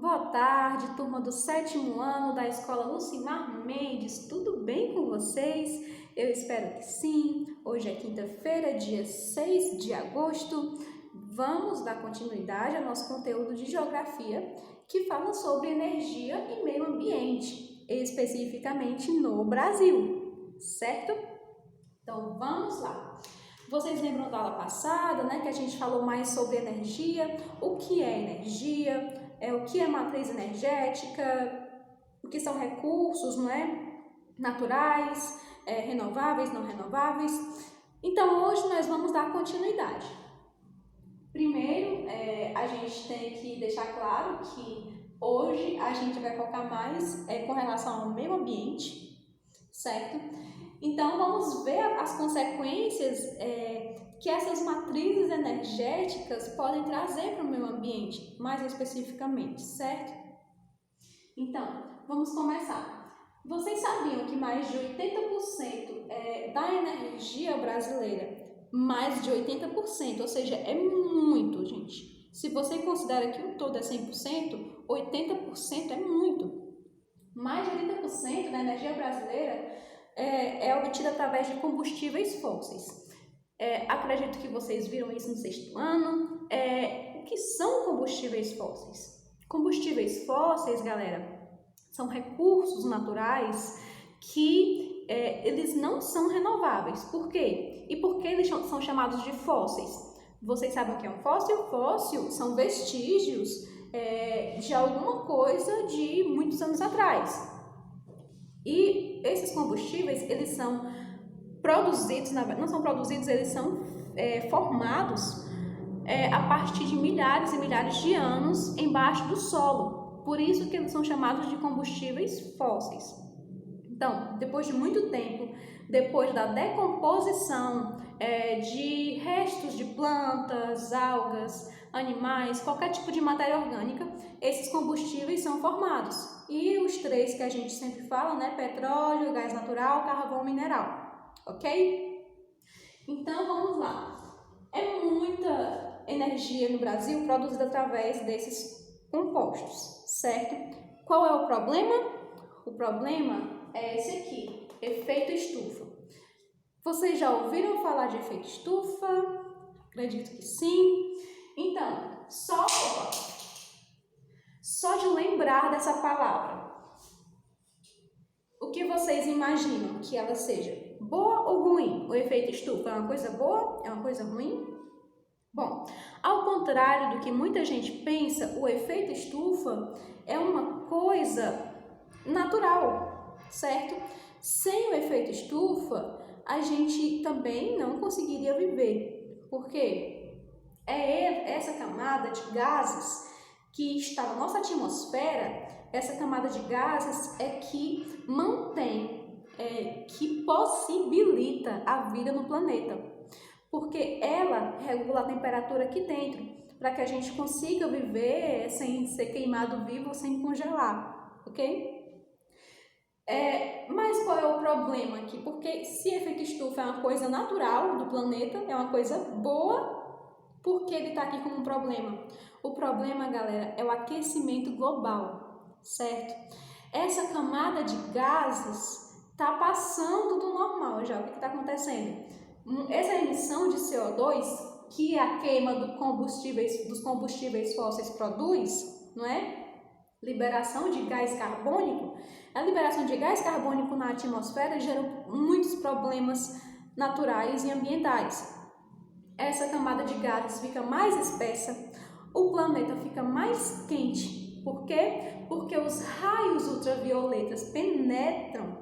Boa tarde, turma do 7º ano da Escola Lucimar Mendes, tudo bem com vocês? Eu espero que sim. Hoje é quinta-feira, dia 6 de agosto. Vamos dar continuidade ao nosso conteúdo de Geografia, que fala sobre energia e meio ambiente, especificamente no Brasil, certo? Então, vamos lá. Vocês lembram da aula passada, né, que a gente falou mais sobre energia, o que é energia, o que é matriz energética, o que são recursos, não é? Naturais, renováveis, não renováveis. Então, hoje nós vamos dar continuidade. Primeiro, a gente tem que deixar claro que hoje a gente vai focar mais com relação ao meio ambiente, certo? Então, vamos ver as consequências que essas matrizes energéticas podem trazer para o meio ambiente, mais especificamente, certo? Então, vamos começar. Vocês sabiam que mais de 80% da energia brasileira, mais de 80%, ou seja, é muito, gente. Se você considera que o todo é 100%, 80% é muito. Mais de 80% da energia brasileira é obtida através de combustíveis fósseis. Acredito que vocês viram isso no 6º ano. O que são combustíveis fósseis? Combustíveis fósseis, galera, são recursos naturais que eles não são renováveis. Por quê? E por que eles são chamados de fósseis? Vocês sabem o que é um fóssil? Fóssil são vestígios de alguma coisa de muitos anos atrás. E esses combustíveis, eles são produzidos, não são produzidos, eles são formados a partir de milhares e milhares de anos embaixo do solo. Por isso que eles são chamados de combustíveis fósseis. Então, depois de muito tempo, depois da decomposição de restos de plantas, algas, animais, qualquer tipo de matéria orgânica, esses combustíveis são formados. E os três que a gente sempre fala, né? Petróleo, gás natural, carvão mineral, ok? Então, vamos lá. É muita energia no Brasil produzida através desses compostos, certo? Qual é o problema? O problema é esse aqui, efeito estufa. Vocês já ouviram falar de efeito estufa? Acredito que sim. Então, só de lembrar dessa palavra, o que vocês imaginam que ela seja? Boa ou ruim? O efeito estufa é uma coisa boa? É uma coisa ruim? Bom, ao contrário do que muita gente pensa, o efeito estufa é uma coisa natural, certo? Sem o efeito estufa, a gente também não conseguiria viver. Por quê? É essa camada de gases que está na nossa atmosfera, essa camada de gases é que mantém, que possibilita a vida no planeta. Porque ela regula a temperatura aqui dentro, para que a gente consiga viver sem ser queimado vivo ou sem congelar, ok? Mas qual é o problema aqui? Porque se efeito estufa é uma coisa natural do planeta, é uma coisa boa, por que ele está aqui como um problema? O problema, galera, é o aquecimento global, certo? Essa camada de gases está passando do normal já. O que está acontecendo? Essa emissão de CO2 que a queima dos combustíveis fósseis produz, não é? Liberação de gás carbônico. A liberação de gás carbônico na atmosfera gera muitos problemas naturais e ambientais. Essa camada de gases fica mais espessa, o planeta fica mais quente. Por quê? Porque os raios ultravioletas penetram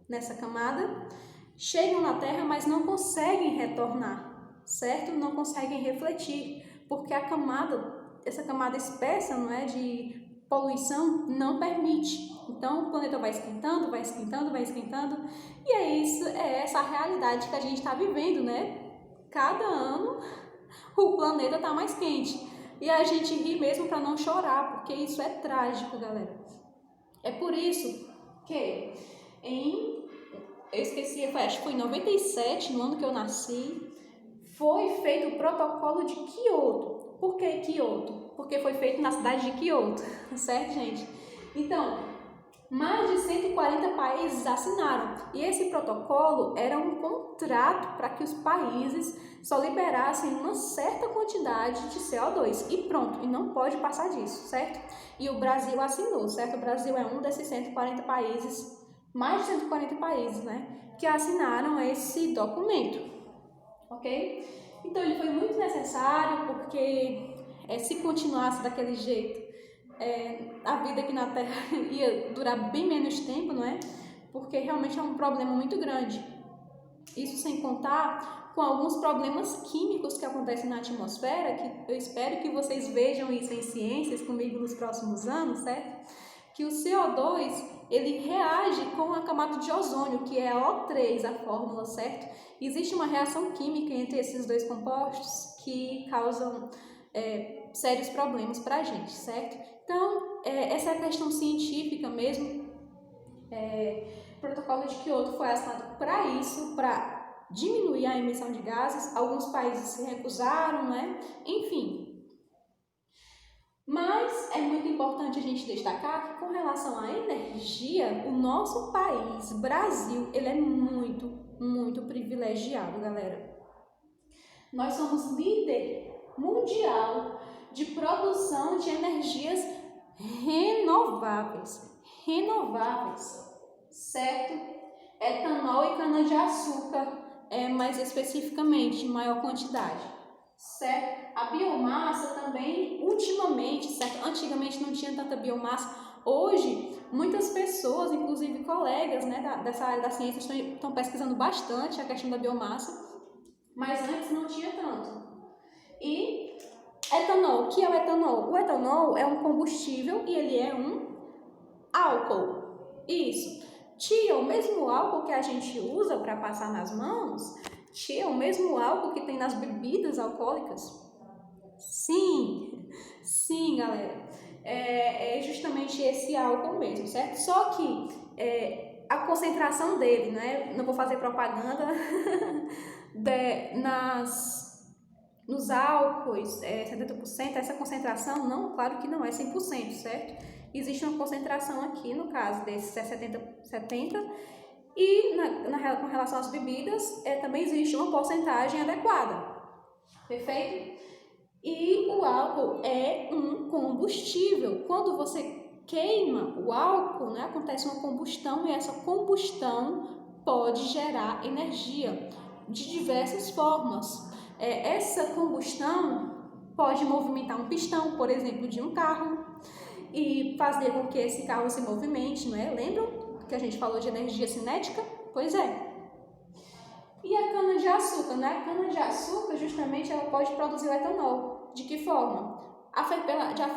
nessa camada, chegam na Terra, mas não conseguem retornar, certo? Não conseguem refletir, porque essa camada espessa, não é, de poluição não permite. Então o planeta vai esquentando, vai esquentando, vai esquentando, e é essa a realidade que a gente está vivendo, né? Cada ano o planeta está mais quente. E a gente ri mesmo para não chorar, porque isso é trágico, galera. É por isso que acho que foi em 97, no ano que eu nasci, foi feito o protocolo de Kyoto. Por que Kyoto? porque foi feito na cidade de Kyoto, certo, gente? Então, mais de 140 países assinaram, e esse protocolo era um contrato para que os países só liberassem uma certa quantidade de CO2, e pronto, e não pode passar disso, certo? E o Brasil assinou, certo? O Brasil é um desses 140 países, mais de 140 países, né, que assinaram esse documento, ok? Então ele foi muito necessário, porque se continuasse daquele jeito, a vida aqui na Terra ia durar bem menos tempo, não é? Porque realmente é um problema muito grande. Isso sem contar com alguns problemas químicos que acontecem na atmosfera, que eu espero que vocês vejam isso em ciências comigo nos próximos anos, certo? Que o CO2, ele reage com a camada de ozônio, que é a O3, a fórmula, certo? Existe uma reação química entre esses dois compostos que causam sérios problemas para a gente, certo? Então, essa é a questão científica mesmo. O protocolo de Kyoto foi assinado para isso, para diminuir a emissão de gases. Alguns países se recusaram, né? Enfim. Mas é muito importante a gente destacar que, com relação à energia, o nosso país, Brasil, ele é muito, muito privilegiado, galera. Nós somos líder mundial de produção de energias renováveis, certo? Etanol e cana-de-açúcar, mais especificamente, em maior quantidade, certo? A biomassa também, ultimamente, certo? Antigamente não tinha tanta biomassa, hoje muitas pessoas, inclusive colegas, né, dessa área da ciência, estão pesquisando bastante a questão da biomassa, mas antes não tinha tanto. E etanol, o que é o etanol? O etanol é um combustível e ele é um álcool. Isso. Tia, o mesmo álcool que a gente usa para passar nas mãos? Tia, o mesmo álcool que tem nas bebidas alcoólicas? Sim, sim, galera. É justamente esse álcool mesmo, certo? Só que a concentração dele, né? Não vou fazer propaganda nos álcoois, 70%, essa concentração, não, claro que não é 100%, certo? Existe uma concentração aqui, no caso desses 70%, e com relação às bebidas, também existe uma porcentagem adequada, perfeito? E o álcool é um combustível. Quando você queima o álcool, né, acontece uma combustão, e essa combustão pode gerar energia de diversas formas. Essa combustão pode movimentar um pistão, por exemplo, de um carro, e fazer com que esse carro se movimente, não é? Lembram que a gente falou de energia cinética? Pois é. E a cana-de-açúcar, né? A cana-de-açúcar, justamente, ela pode produzir o etanol. De que forma?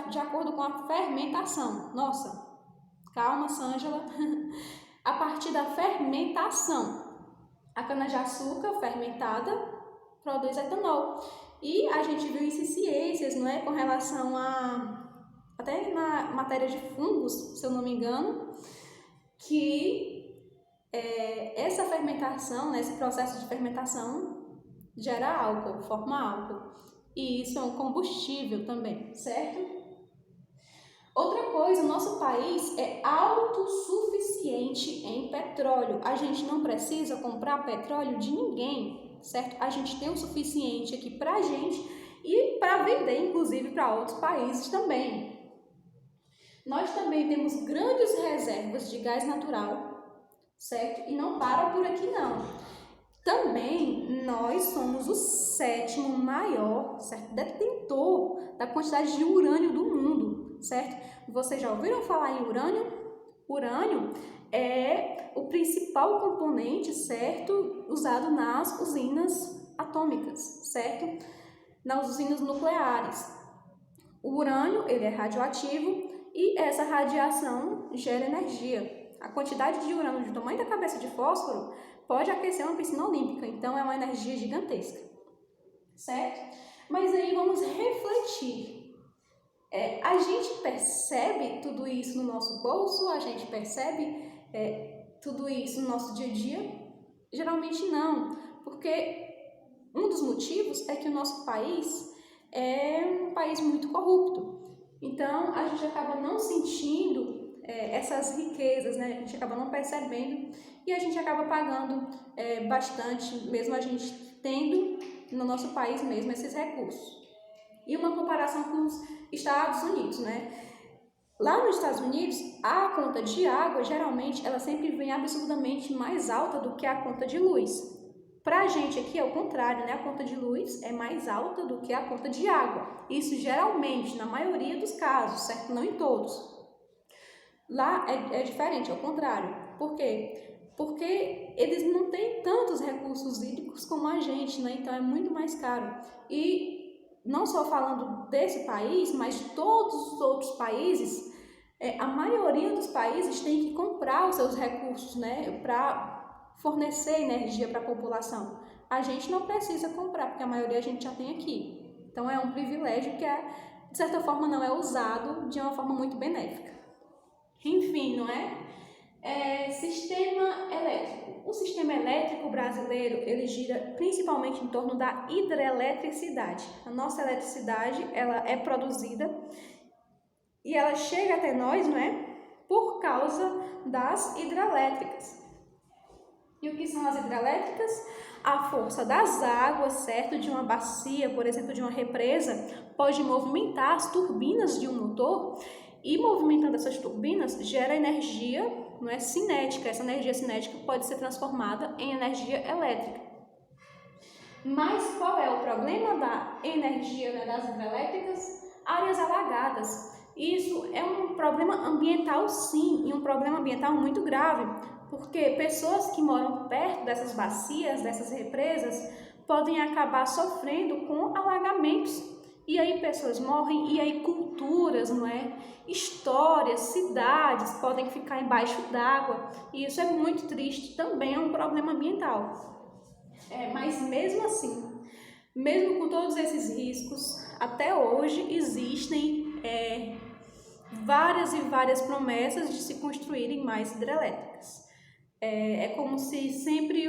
De acordo com a fermentação. Nossa, calma, Sângela. A partir da fermentação. A cana-de-açúcar fermentada produz etanol. E a gente viu isso em ciências, não é? Com relação até na matéria de fungos, se eu não me engano, que essa fermentação, né, esse processo de fermentação gera álcool, forma álcool. E isso é um combustível também, certo? Outra coisa, o nosso país é autossuficiente em petróleo. A gente não precisa comprar petróleo de ninguém, certo? A gente tem o suficiente aqui pra gente e para vender, inclusive, para outros países também. Nós também temos grandes reservas de gás natural, certo? E não para por aqui não. Também nós somos o 7º maior, certo, detentor da quantidade de urânio do mundo, certo? Vocês já ouviram falar em urânio? Urânio é o principal componente, certo, usado nas usinas atômicas, certo? Nas usinas nucleares. O urânio, ele é radioativo e essa radiação gera energia. A quantidade de urânio do tamanho da cabeça de fósforo pode aquecer uma piscina olímpica, então é uma energia gigantesca, certo? Mas aí vamos refletir. A gente percebe tudo isso no nosso bolso? A gente percebe tudo isso no nosso dia a dia? Geralmente não, porque um dos motivos é que o nosso país é um país muito corrupto. Então, a gente acaba não sentindo essas riquezas, né? A gente acaba não percebendo e a gente acaba pagando bastante, mesmo a gente tendo no nosso país mesmo esses recursos. E uma comparação com os Estados Unidos, né? Lá nos Estados Unidos, a conta de água, geralmente, ela sempre vem absurdamente mais alta do que a conta de luz. Pra gente aqui é o contrário, né? A conta de luz é mais alta do que a conta de água. Isso geralmente, na maioria dos casos, certo? Não em todos. Lá é diferente, é o contrário. Por quê? Porque eles não têm tantos recursos hídricos como a gente, né? Então é muito mais caro. E não só falando desse país, mas todos os outros países, a maioria dos países tem que comprar os seus recursos, né? Para fornecer energia para a população. A gente não precisa comprar, porque a maioria a gente já tem aqui. Então é um privilégio que, de certa forma, não é usado de uma forma muito benéfica. Enfim, não é? Sistema elétrico. O sistema elétrico brasileiro, ele gira principalmente em torno da hidrelétricidade. A nossa eletricidade, ela é produzida e ela chega até nós, não é? Por causa das hidrelétricas. E o que são as hidrelétricas? A força das águas, certo? De uma bacia, por exemplo, de uma represa, pode movimentar as turbinas de um motor e movimentando essas turbinas gera energia, não é, cinética. Essa energia cinética pode ser transformada em energia elétrica. Mas qual é o problema da energia, né, das hidrelétricas? Áreas alagadas. Isso é um problema ambiental, sim, e um problema ambiental muito grave, porque pessoas que moram perto dessas bacias, dessas represas, podem acabar sofrendo com alagamentos. E aí pessoas morrem, e aí culturas, não é? Histórias, cidades podem ficar embaixo d'água, e isso é muito triste, também é um problema ambiental. Mas mesmo assim, mesmo com todos esses riscos, até hoje existem várias e várias promessas de se construírem mais hidrelétricas. É como se sempre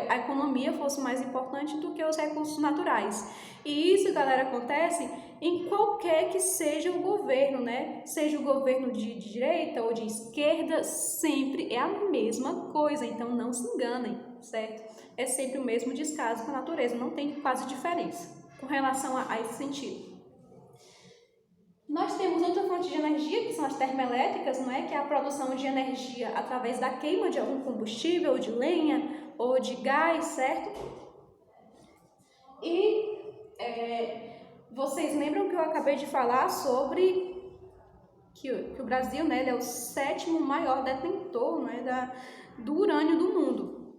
a economia fosse mais importante do que os recursos naturais. E isso, galera, acontece em qualquer que seja o governo, né? Seja o governo de direita ou de esquerda, sempre é a mesma coisa, então não se enganem, certo? É sempre o mesmo descaso com a natureza, não tem quase diferença com relação a esse sentido. Nós temos outra fonte de energia, que são as termoelétricas, não é? Que é a produção de energia através da queima de algum combustível, de lenha ou de gás, certo? E vocês lembram que eu acabei de falar sobre que o Brasil, né, ele é o 7º maior detentor, né, do urânio do mundo.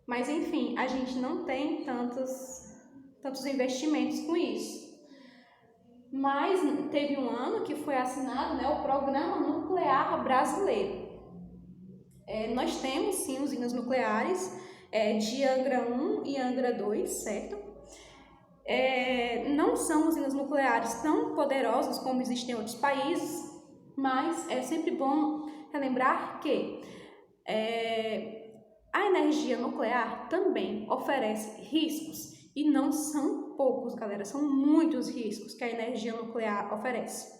Mas, enfim, a gente não tem tantos investimentos com isso. Mas teve um ano que foi assinado, né, o Programa Nuclear Brasileiro. Nós temos, sim, usinas nucleares de Angra 1 e Angra 2, certo? Não são usinas nucleares tão poderosas como existem em outros países, mas é sempre bom relembrar que a energia nuclear também oferece riscos, e não são poucos, galera, são muitos riscos que a energia nuclear oferece.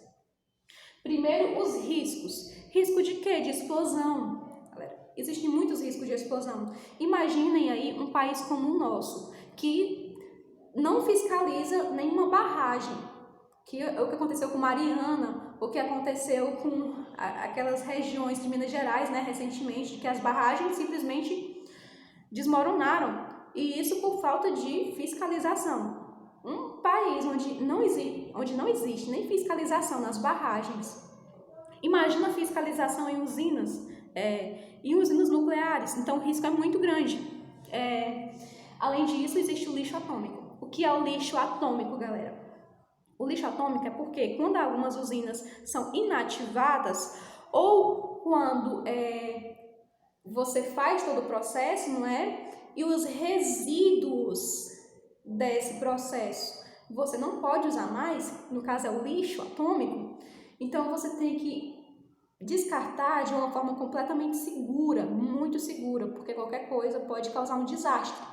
Primeiro, os riscos. Risco de quê? De explosão. Galera, existem muitos riscos de explosão. Imaginem aí um país como o nosso, que não fiscaliza nenhuma barragem, que é o que aconteceu com Mariana, o que aconteceu com aquelas regiões de Minas Gerais, né, recentemente, que as barragens simplesmente desmoronaram, e isso por falta de fiscalização. Um país onde não existe nem fiscalização nas barragens, imagina a fiscalização em usinas, em usinas nucleares, então o risco é muito grande. Além disso, existe o lixo atômico. O que é o lixo atômico, galera? O lixo atômico é porque quando algumas usinas são inativadas ou quando você faz todo o processo, não é? E os resíduos desse processo você não pode usar mais, no caso é o lixo atômico, então você tem que descartar de uma forma completamente segura, muito segura, porque qualquer coisa pode causar um desastre.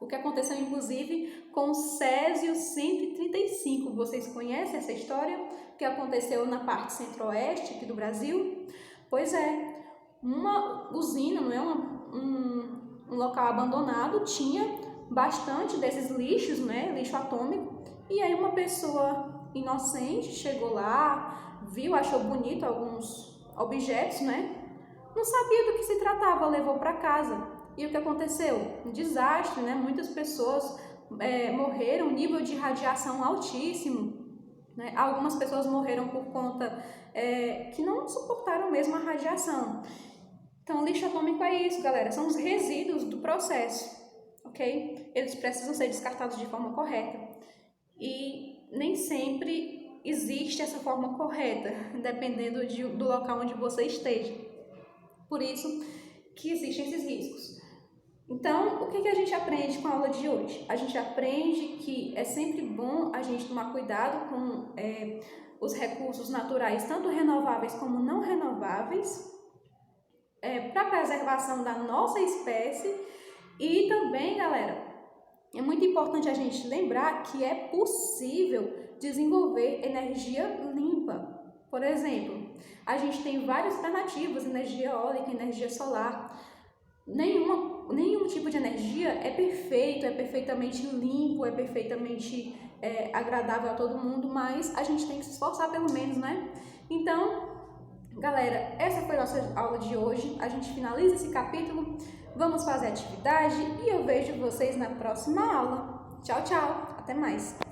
O que aconteceu, inclusive, com o Césio 135. Vocês conhecem essa história? O que aconteceu na parte centro-oeste aqui do Brasil? Pois é, uma usina, não é um local abandonado, tinha bastante desses lixos, né, lixo atômico, e aí uma pessoa inocente chegou lá, viu, achou bonito alguns objetos, né, não sabia do que se tratava, levou para casa. E o que aconteceu? Um desastre, né? Muitas pessoas morreram, nível de radiação altíssimo, né? Algumas pessoas morreram por conta que não suportaram mesmo a radiação. Então, lixo atômico é isso, galera, são os resíduos do processo, ok? Eles precisam ser descartados de forma correta. E nem sempre existe essa forma correta, dependendo do local onde você esteja. Por isso que existem esses riscos. Então, o que a gente aprende com a aula de hoje? A gente aprende que é sempre bom a gente tomar cuidado com os recursos naturais, tanto renováveis como não renováveis, para a preservação da nossa espécie. E também, galera, é muito importante a gente lembrar que é possível desenvolver energia limpa. Por exemplo, a gente tem várias alternativas, energia eólica, energia solar. Nenhum tipo de energia é perfeito, é perfeitamente limpo, é perfeitamente agradável a todo mundo, mas a gente tem que se esforçar pelo menos, né? Então, galera, essa foi a nossa aula de hoje. A gente finaliza esse capítulo, vamos fazer a atividade e eu vejo vocês na próxima aula. Tchau, tchau, até mais!